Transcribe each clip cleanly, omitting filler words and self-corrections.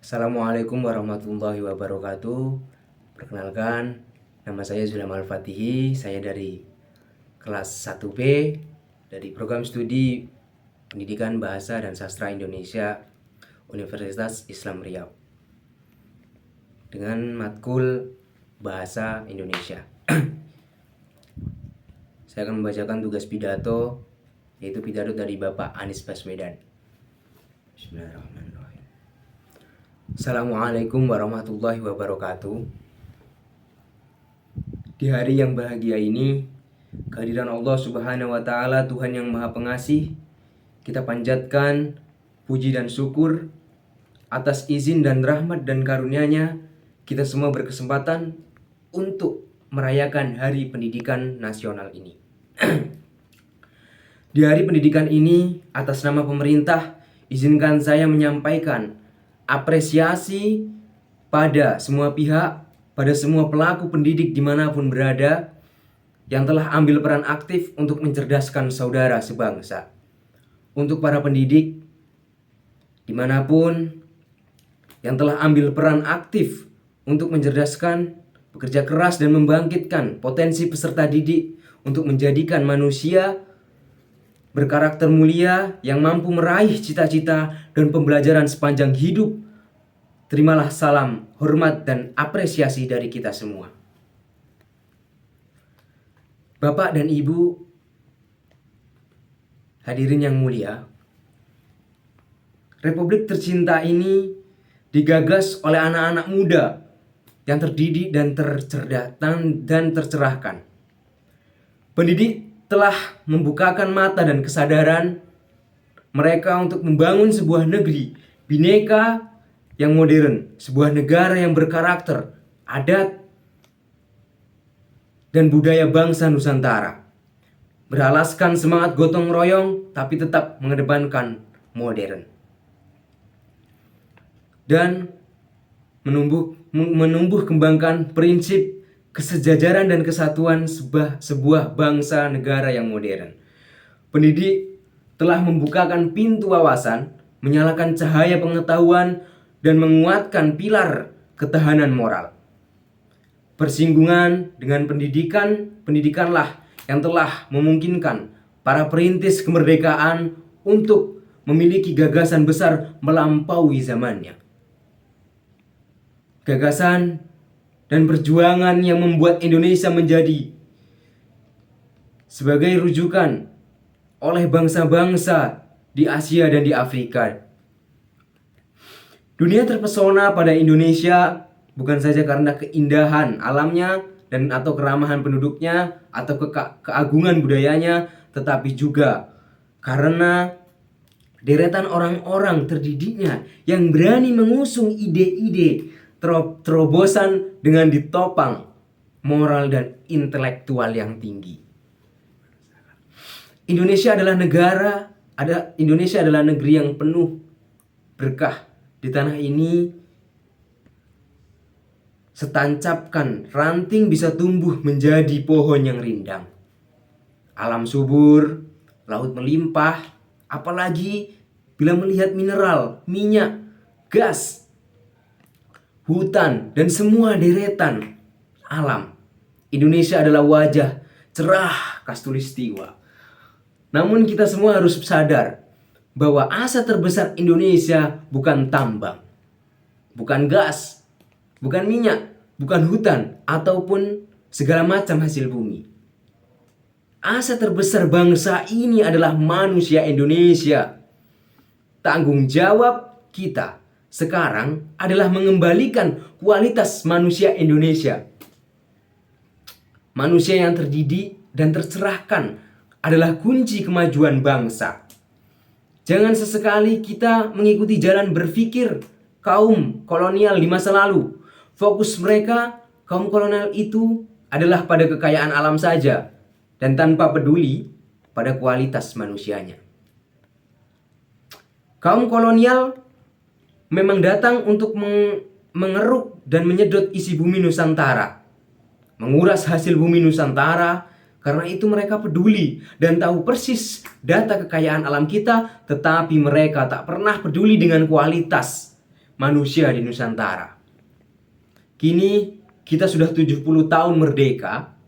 Assalamualaikum warahmatullahi wabarakatuh. Perkenalkan, nama saya Zulam Al-Fatihi. Saya dari kelas 1B dari program studi Pendidikan Bahasa dan Sastra Indonesia Universitas Islam Riau dengan matkul Bahasa Indonesia. Saya akan membacakan tugas pidato, yaitu pidato dari Bapak Anies Baswedan. Bismillahirrahmanirrahim. Assalamualaikum warahmatullahi wabarakatuh. Di hari yang bahagia ini, kehadiran Allah Subhanahu wa Ta'ala, Tuhan yang Maha Pengasih, kita panjatkan puji dan syukur atas izin dan rahmat dan karunia-Nya. Kita semua berkesempatan untuk merayakan Hari Pendidikan Nasional ini. Di Hari Pendidikan ini, atas nama pemerintah, izinkan saya menyampaikan apresiasi pada semua pihak, pada semua pelaku pendidik dimanapun berada, yang telah ambil peran aktif untuk mencerdaskan saudara sebangsa. Untuk para pendidik dimanapun yang telah ambil peran aktif untuk mencerdaskan, bekerja keras dan membangkitkan potensi peserta didik untuk menjadikan manusia berkarakter mulia yang mampu meraih cita-cita dan pembelajaran sepanjang hidup. Terimalah salam, hormat, dan apresiasi dari kita semua. Bapak dan Ibu, hadirin yang mulia, Republik tercinta ini digagas oleh anak-anak muda yang terdidik dan tercerahkan. Pendidik telah membukakan mata dan kesadaran mereka untuk membangun sebuah negeri bineka yang modern, sebuah negara yang berkarakter, adat, dan budaya bangsa Nusantara, beralaskan semangat gotong royong tapi tetap mengedepankan modern, dan menumbuh kembangkan prinsip kesejajaran dan kesatuan sebuah bangsa negara yang modern. Pendidik telah membukakan pintu wawasan, menyalakan cahaya pengetahuan, dan menguatkan pilar ketahanan moral. Persinggungan dengan pendidikanlah yang telah memungkinkan para perintis kemerdekaan untuk memiliki gagasan besar melampaui zamannya. Gagasan dan perjuangan yang membuat Indonesia menjadi sebagai rujukan oleh bangsa-bangsa di Asia dan di Afrika. Dunia terpesona pada Indonesia bukan saja karena keindahan alamnya dan atau keramahan penduduknya atau keagungan budayanya, tetapi juga karena deretan orang-orang terdidiknya yang berani mengusung ide-ide terobosan dengan ditopang moral dan intelektual yang tinggi. Indonesia adalah negeri yang penuh berkah. Di tanah ini setancapkan ranting bisa tumbuh menjadi pohon yang rindang. Alam subur, laut melimpah, apalagi bila melihat mineral, minyak, gas, hutan, dan semua deretan alam. Indonesia adalah wajah cerah khatulistiwa. Namun kita semua harus sadar bahwa aset terbesar Indonesia bukan tambang, bukan gas, bukan minyak, bukan hutan, ataupun segala macam hasil bumi. Aset terbesar bangsa ini adalah manusia Indonesia. Tanggung jawab kita sekarang adalah mengembalikan kualitas manusia Indonesia. Manusia yang terdidik dan tercerahkan adalah kunci kemajuan bangsa. Jangan sesekali kita mengikuti jalan berpikir kaum kolonial di masa lalu. Fokus mereka, kaum kolonial itu, adalah pada kekayaan alam saja dan tanpa peduli pada kualitas manusianya. Kaum kolonial memang datang untuk mengeruk dan menyedot isi bumi Nusantara, menguras hasil bumi Nusantara. Karena itu mereka peduli dan tahu persis data kekayaan alam kita, tetapi mereka tak pernah peduli dengan kualitas manusia di Nusantara. Kini kita sudah 70 tahun merdeka.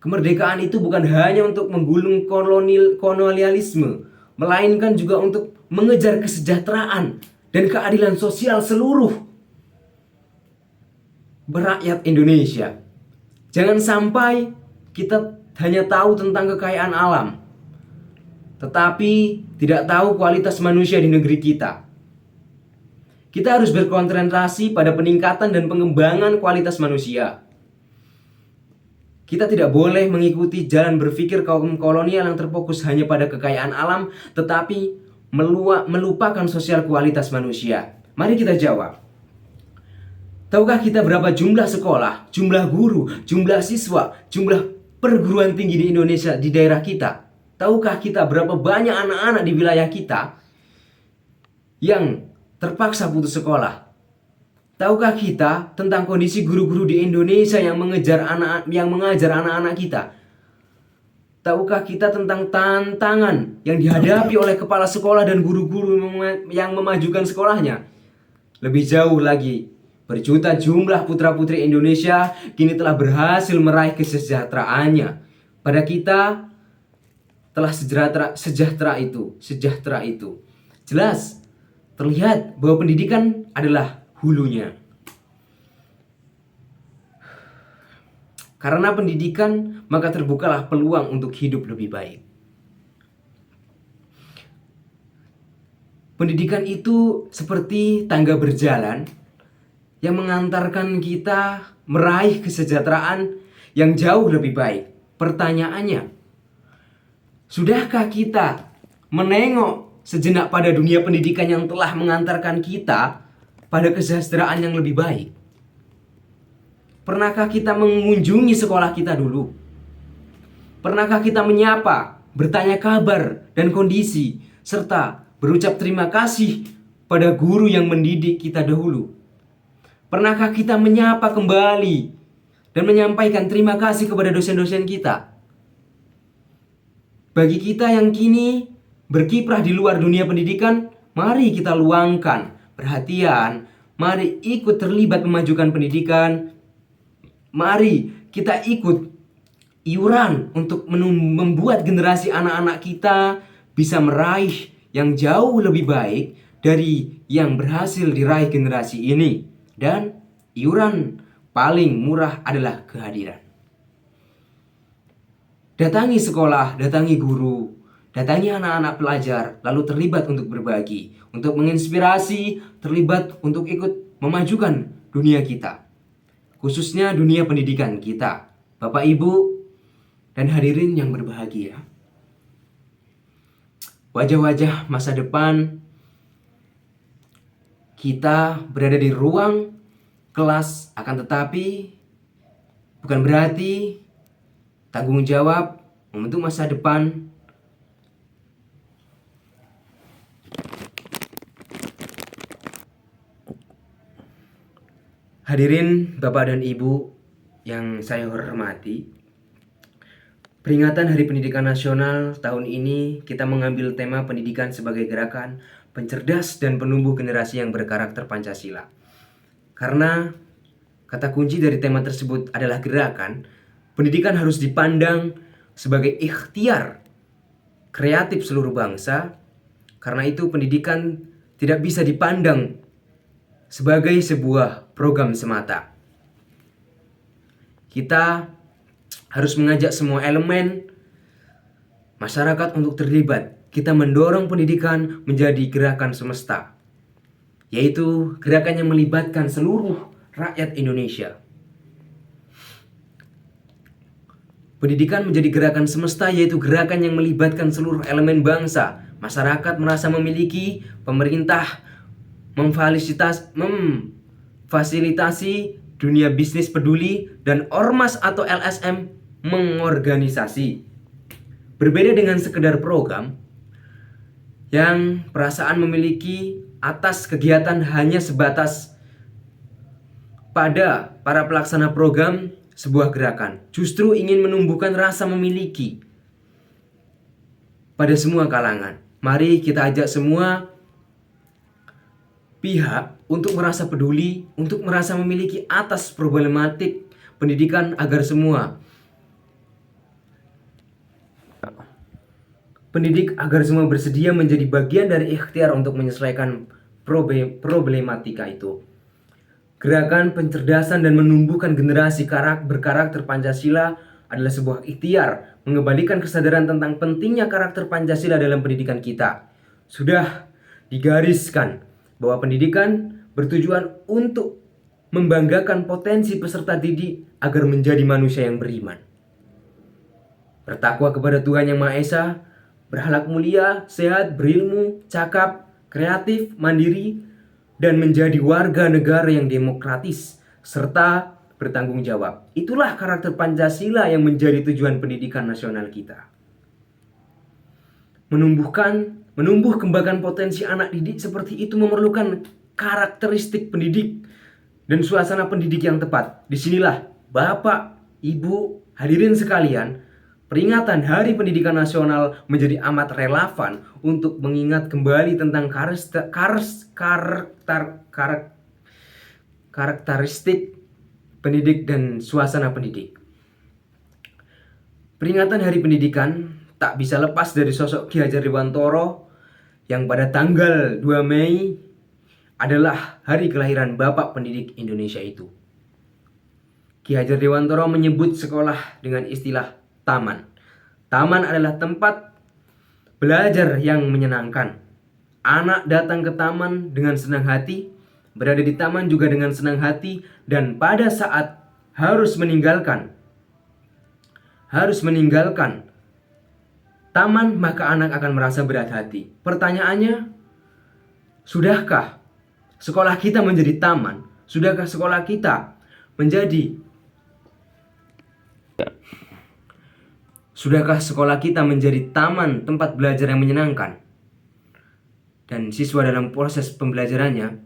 Kemerdekaan itu bukan hanya untuk menggulung kolonialisme, melainkan juga untuk mengejar kesejahteraan dan keadilan sosial seluruh rakyat Indonesia. Jangan sampai kita hanya tahu tentang kekayaan alam, tetapi tidak tahu kualitas manusia di negeri kita. Kita harus berkonsentrasi pada peningkatan dan pengembangan kualitas manusia. Kita tidak boleh mengikuti jalan berpikir kaum kolonial yang terfokus hanya pada kekayaan alam, tetapi melupakan sosial kualitas manusia. Mari kita jawab. Tahukah kita berapa jumlah sekolah, jumlah guru, jumlah siswa, jumlah perguruan tinggi di Indonesia, di daerah kita? Tahukah kita berapa banyak anak-anak di wilayah kita yang terpaksa putus sekolah? Tahukah kita tentang kondisi guru-guru di Indonesia yang mengajar anak-anak kita? Tahukah kita tentang tantangan yang dihadapi oleh kepala sekolah dan guru-guru yang memajukan sekolahnya? Lebih jauh lagi, berjuta jumlah putra-putri Indonesia kini telah berhasil meraih kesejahteraannya. Pada kita telah sejahtera itu. Jelas terlihat bahwa pendidikan adalah hulunya. Karena pendidikan, maka terbukalah peluang untuk hidup lebih baik. Pendidikan itu seperti tangga berjalan yang mengantarkan kita meraih kesejahteraan yang jauh lebih baik. Pertanyaannya, sudahkah kita menengok sejenak pada dunia pendidikan yang telah mengantarkan kita pada kesejahteraan yang lebih baik? Pernahkah kita mengunjungi sekolah kita dulu? Pernahkah kita menyapa, bertanya kabar dan kondisi, serta berucap terima kasih pada guru yang mendidik kita dahulu? Pernahkah kita menyapa kembali dan menyampaikan terima kasih kepada dosen-dosen kita? Bagi kita yang kini berkiprah di luar dunia pendidikan, mari kita luangkan perhatian, mari ikut terlibat memajukan pendidikan. Mari kita ikut iuran untuk membuat generasi anak-anak kita bisa meraih yang jauh lebih baik dari yang berhasil diraih generasi ini. Dan iuran paling murah adalah kehadiran. Datangi sekolah, datangi guru, datangi anak-anak pelajar, lalu terlibat untuk berbagi, untuk menginspirasi, terlibat untuk ikut memajukan dunia kita, khususnya dunia pendidikan kita. Bapak, Ibu, dan hadirin yang berbahagia, wajah-wajah masa depan kita berada di ruang kelas, akan tetapi bukan berarti tanggung jawab membentuk masa depan hadirin Bapak dan Ibu yang saya hormati. Peringatan Hari Pendidikan Nasional tahun ini kita mengambil tema pendidikan sebagai gerakan pencerdas dan penumbuh generasi yang berkarakter Pancasila. Karena kata kunci dari tema tersebut adalah gerakan, pendidikan harus dipandang sebagai ikhtiar kreatif seluruh bangsa. Karena itu pendidikan tidak bisa dipandang sebagai sebuah program semata. Kita harus mengajak semua elemen masyarakat untuk terlibat. Kita mendorong pendidikan menjadi gerakan semesta, yaitu gerakan yang melibatkan seluruh rakyat Indonesia. Pendidikan menjadi gerakan semesta, yaitu gerakan yang melibatkan seluruh elemen bangsa. Masyarakat merasa memiliki, pemerintah memfasilitasi, dunia bisnis peduli, dan ormas atau LSM mengorganisasi. Berbeda dengan sekedar program yang perasaan memiliki atas kegiatan hanya sebatas pada para pelaksana program sebuah gerakan, justru ingin menumbuhkan rasa memiliki pada semua kalangan. Mari kita ajak semua pihak untuk merasa peduli, untuk merasa memiliki atas problematik pendidikan agar semua bersedia menjadi bagian dari ikhtiar untuk menyelesaikan problematika itu. Gerakan pencerdasan dan menumbuhkan generasi berkarakter Pancasila adalah sebuah ikhtiar mengembalikan kesadaran tentang pentingnya karakter Pancasila dalam pendidikan kita. Sudah digariskan bahwa pendidikan bertujuan untuk membanggakan potensi peserta didik agar menjadi manusia yang beriman, bertakwa kepada Tuhan Yang Maha Esa, berakhlak mulia, sehat, berilmu, cakap, kreatif, mandiri, dan menjadi warga negara yang demokratis serta bertanggung jawab. Itulah karakter Pancasila yang menjadi tujuan pendidikan nasional kita. Menumbuh kembangkan potensi anak didik seperti itu memerlukan karakteristik pendidik dan suasana pendidik yang tepat. Disinilah Bapak, Ibu, hadirin sekalian, peringatan Hari Pendidikan Nasional menjadi amat relevan untuk mengingat kembali tentang karakteristik pendidik dan suasana pendidik. Peringatan Hari Pendidikan tak bisa lepas dari sosok Ki Hajar Dewantoro yang pada tanggal 2 Mei adalah hari kelahiran Bapak Pendidik Indonesia itu. Ki Hajar Dewantoro menyebut sekolah dengan istilah taman. Taman adalah tempat belajar yang menyenangkan. Anak datang ke taman dengan senang hati, berada di taman juga dengan senang hati, dan pada saat harus meninggalkan taman, maka anak akan merasa berat hati. Pertanyaannya, sudahkah sekolah kita menjadi taman? Sudahkah sekolah kita menjadi taman tempat belajar yang menyenangkan? Dan siswa dalam proses pembelajarannya,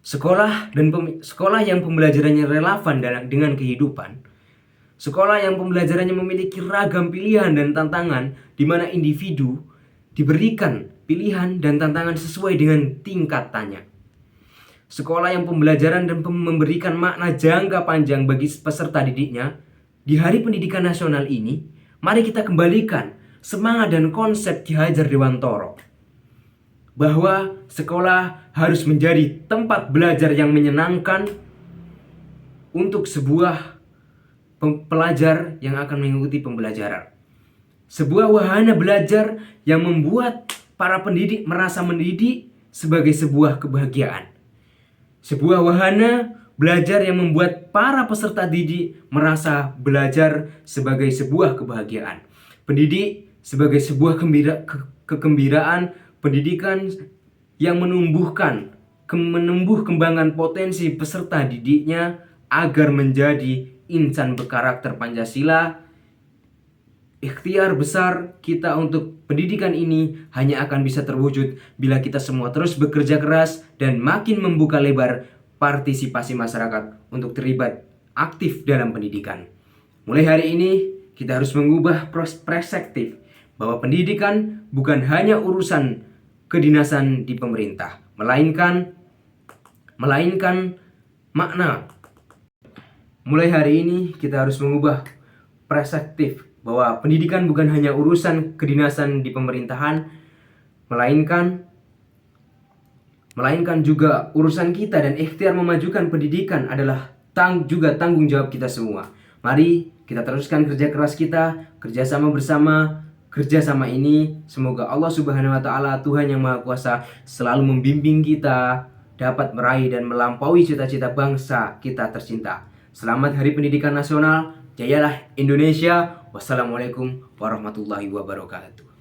sekolah yang pembelajarannya relevan dengan kehidupan, sekolah yang pembelajarannya memiliki ragam pilihan dan tantangan, di mana individu diberikan pilihan dan tantangan sesuai dengan tingkatannya. Sekolah yang pembelajaran dan memberikan makna jangka panjang bagi peserta didiknya. Di Hari Pendidikan Nasional ini, mari kita kembalikan semangat dan konsep Ki Hajar Dewantoro, bahwa sekolah harus menjadi tempat belajar yang menyenangkan untuk sebuah pelajar yang akan mengikuti pembelajaran. Sebuah wahana belajar yang membuat para pendidik merasa mendidik sebagai sebuah kebahagiaan. Sebuah wahana belajar yang membuat para peserta didik merasa belajar sebagai sebuah kebahagiaan. Pendidik sebagai sebuah kegembiraan, pendidikan yang menumbuh kembangkan potensi peserta didiknya agar menjadi insan berkarakter Pancasila. Ikhtiar besar kita untuk pendidikan ini hanya akan bisa terwujud bila kita semua terus bekerja keras dan makin membuka lebar partisipasi masyarakat untuk terlibat aktif dalam pendidikan. Mulai hari ini kita harus mengubah perspektif bahwa pendidikan bukan hanya urusan kedinasan di pemerintah, melainkan makna. Mulai hari ini kita harus mengubah perspektif bahwa pendidikan bukan hanya urusan kedinasan di pemerintahan, melainkan juga urusan kita, dan ikhtiar memajukan pendidikan adalah juga tanggung jawab kita semua. Mari kita teruskan kerja keras kita, kerjasama ini. Semoga Allah Subhanahu wa Ta'ala, Tuhan Yang Maha Kuasa, selalu membimbing kita dapat meraih dan melampaui cita-cita bangsa kita tercinta. Selamat Hari Pendidikan Nasional. Jayalah Indonesia. Wassalamualaikum warahmatullahi wabarakatuh.